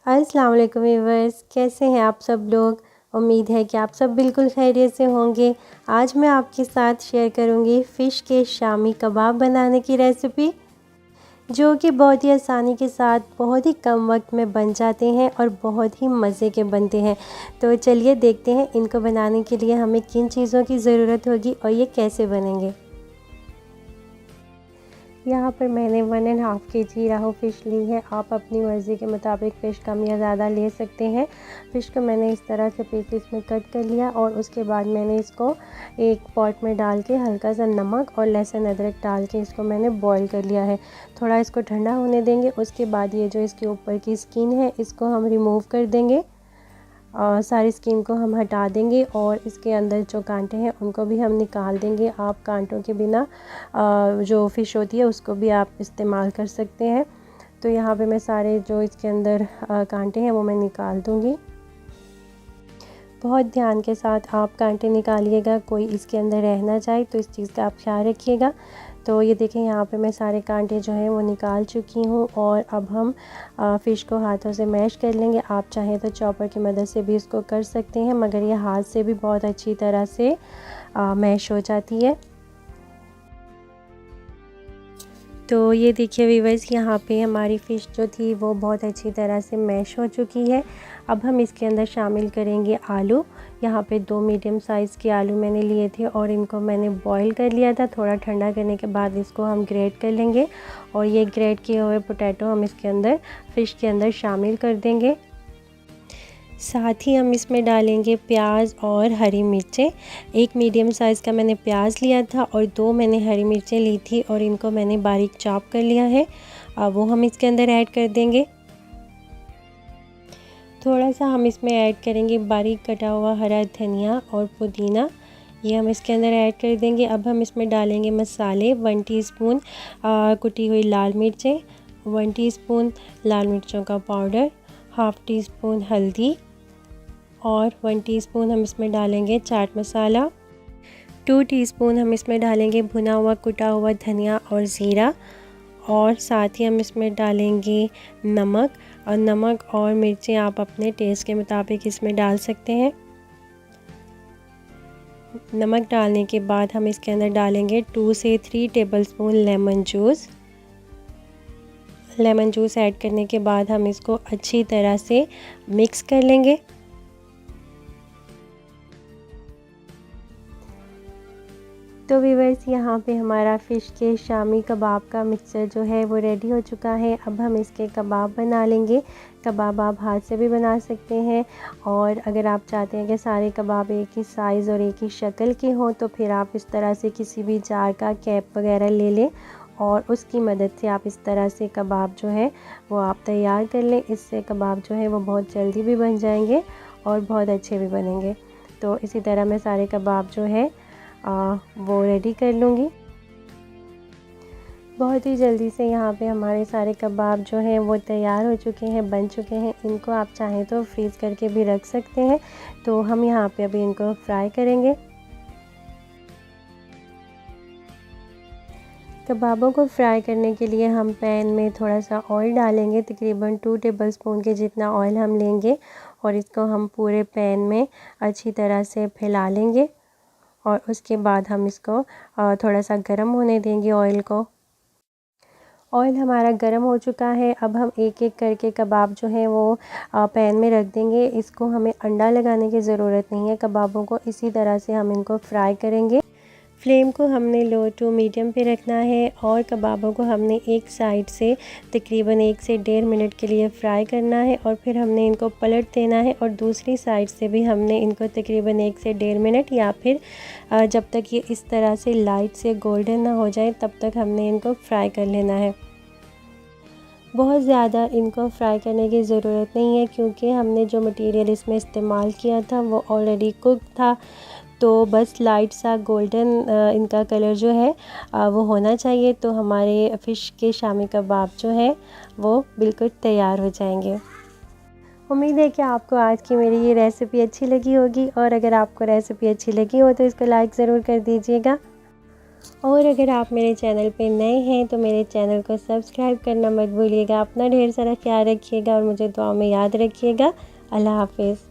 अस्सलाम वालेकुम व्यूअर्स, कैसे हैं आप सब लोग। उम्मीद है कि आप सब बिल्कुल खैरियत से होंगे। आज मैं आपके साथ शेयर करूंगी फ़िश के शामी कबाब बनाने की रेसिपी, जो कि बहुत ही आसानी के साथ बहुत ही कम वक्त में बन जाते हैं और बहुत ही मज़े के बनते हैं। तो चलिए देखते हैं इनको बनाने के लिए हमें किन चीज़ों की ज़रूरत होगी और ये कैसे बनेंगे। यहाँ पर मैंने 1.5 kg राहू फ़िश ली है। आप अपनी मर्ज़ी के मुताबिक फ़िश कम या ज़्यादा ले सकते हैं। फ़िश को मैंने इस तरह से पीसेस में कट कर लिया और उसके बाद मैंने इसको एक पॉट में डाल के हल्का सा नमक और लहसुन अदरक डाल के इसको मैंने बॉईल कर लिया है। थोड़ा इसको ठंडा होने देंगे। उसके बाद ये जो इसके ऊपर की स्किन है इसको हम रिमूव कर देंगे। सारी स्किन को हम हटा देंगे और इसके अंदर जो कांटे हैं उनको भी हम निकाल देंगे। आप कांटों के बिना जो फ़िश होती है उसको भी आप इस्तेमाल कर सकते हैं। तो यहाँ पे मैं सारे जो इसके अंदर कांटे हैं वो मैं निकाल दूँगी। बहुत ध्यान के साथ आप कांटे निकालिएगा, कोई इसके अंदर रह ना जाए, तो इस चीज़ का आप ख्याल रखिएगा। तो ये देखें यहाँ पे मैं सारे कांटे जो हैं वो निकाल चुकी हूँ और अब हम फ़िश को हाथों से मैश कर लेंगे। आप चाहें तो चॉपर की मदद से भी इसको कर सकते हैं, मगर ये हाथ से भी बहुत अच्छी तरह से मैश हो जाती है। तो ये देखिए व्यूअर्स, यहाँ पे हमारी फ़िश जो थी वो बहुत अच्छी तरह से मैश हो चुकी है। अब हम इसके अंदर शामिल करेंगे आलू। यहाँ पे 2 मीडियम साइज़ के आलू मैंने लिए थे और इनको मैंने बॉईल कर लिया था। थोड़ा ठंडा करने के बाद इसको हम ग्रेट कर लेंगे और ये ग्रेट किए हुए पोटैटो हम इसके अंदर फ़िश के अंदर शामिल कर देंगे। साथ ही हम इसमें डालेंगे प्याज और हरी मिर्चें। एक मीडियम साइज़ का मैंने प्याज लिया था और 2 मैंने हरी मिर्चें ली थी और इनको मैंने बारीक चॉप कर लिया है। अब वो हम इसके अंदर ऐड कर देंगे। थोड़ा सा हम इसमें ऐड करेंगे बारीक कटा हुआ हरा धनिया और पुदीना, ये हम इसके अंदर ऐड कर देंगे। अब हम इसमें डालेंगे मसाले। 1 टीस्पून कुटी हुई लाल मिर्चें, 1 टीस्पून लाल मिर्चों का पाउडर, हाफ़ टी स्पून हल्दी और 1 टीस्पून हम इसमें डालेंगे चाट मसाला। 2 टीस्पून हम इसमें डालेंगे भुना हुआ कुटा हुआ धनिया और ज़ीरा और साथ ही हम इसमें डालेंगे नमक। और नमक और मिर्चें आप अपने टेस्ट के मुताबिक इसमें डाल सकते हैं। नमक डालने के बाद हम इसके अंदर डालेंगे 2 से 3 tablespoon lemon juice. Lemon juice add करने के बाद हम इसको अच्छी तरह से मिक्स कर लेंगे। तो व्यूअर्स, यहाँ पे हमारा फ़िश के शामी कबाब का मिक्सचर जो है वो रेडी हो चुका है। अब हम इसके कबाब बना लेंगे। कबाब आप हाथ से भी बना सकते हैं और अगर आप चाहते हैं कि सारे कबाब एक ही साइज़ और एक ही शक्ल के हों तो फिर आप इस तरह से किसी भी जार का कैप वगैरह ले लें और उसकी मदद से आप इस तरह से कबाब जो है वो आप तैयार कर लें। इससे कबाब जो है वो बहुत जल्दी भी बन जाएंगे और बहुत अच्छे भी बनेंगे। तो इसी तरह मैं सारे कबाब जो है वो रेडी कर लूँगी। बहुत ही जल्दी से यहाँ पे हमारे सारे कबाब जो हैं वो तैयार हो चुके हैं, बन चुके हैं। इनको आप चाहें तो फ्रीज़ करके भी रख सकते हैं। तो हम यहाँ पे अभी इनको फ्राई करेंगे। कबाबों को फ्राई करने के लिए हम पैन में थोड़ा सा ऑयल डालेंगे। तकरीबन 2 टेबलस्पून के जितना ऑयल हम लेंगे और इसको हम पूरे पैन में अच्छी तरह से फैला लेंगे और उसके बाद हम इसको थोड़ा सा गर्म होने देंगे ऑयल को। ऑयल हमारा गर्म हो चुका है। अब हम एक एक करके कबाब जो है वो पैन में रख देंगे। इसको हमें अंडा लगाने की ज़रूरत नहीं है। कबाबों को इसी तरह से हम इनको फ्राई करेंगे। फ्लेम को हमने लो टू मीडियम पे रखना है और कबाबों को हमने एक साइड से तकरीबन 1 से 1.5 मिनट के लिए फ्राई करना है और फिर हमने इनको पलट देना है और दूसरी साइड से भी हमने इनको तकरीबन 1 से 1.5 मिनट या फिर जब तक ये इस तरह से लाइट से गोल्डन ना हो जाए तब तक हमने इनको फ्राई कर लेना है। बहुत ज़्यादा इनको फ्राई करने की ज़रूरत नहीं है क्योंकि हमने जो मटेरियल इसमें इस्तेमाल किया था वो ऑलरेडी कुक था। तो बस लाइट सा गोल्डन इनका कलर जो है वो होना चाहिए, तो हमारे फ़िश के शामी कबाब जो है वो बिल्कुल तैयार हो जाएंगे। उम्मीद है कि आपको आज की मेरी ये रेसिपी अच्छी लगी होगी और अगर आपको रेसिपी अच्छी लगी हो तो इसको लाइक ज़रूर कर दीजिएगा। और अगर आप मेरे चैनल पे नए हैं तो मेरे चैनल को सब्सक्राइब करना मत भूलिएगा। अपना ढेर सारा ख्याल रखिएगा और मुझे दुआ में याद रखिएगा। अल्लाह हाफिज़।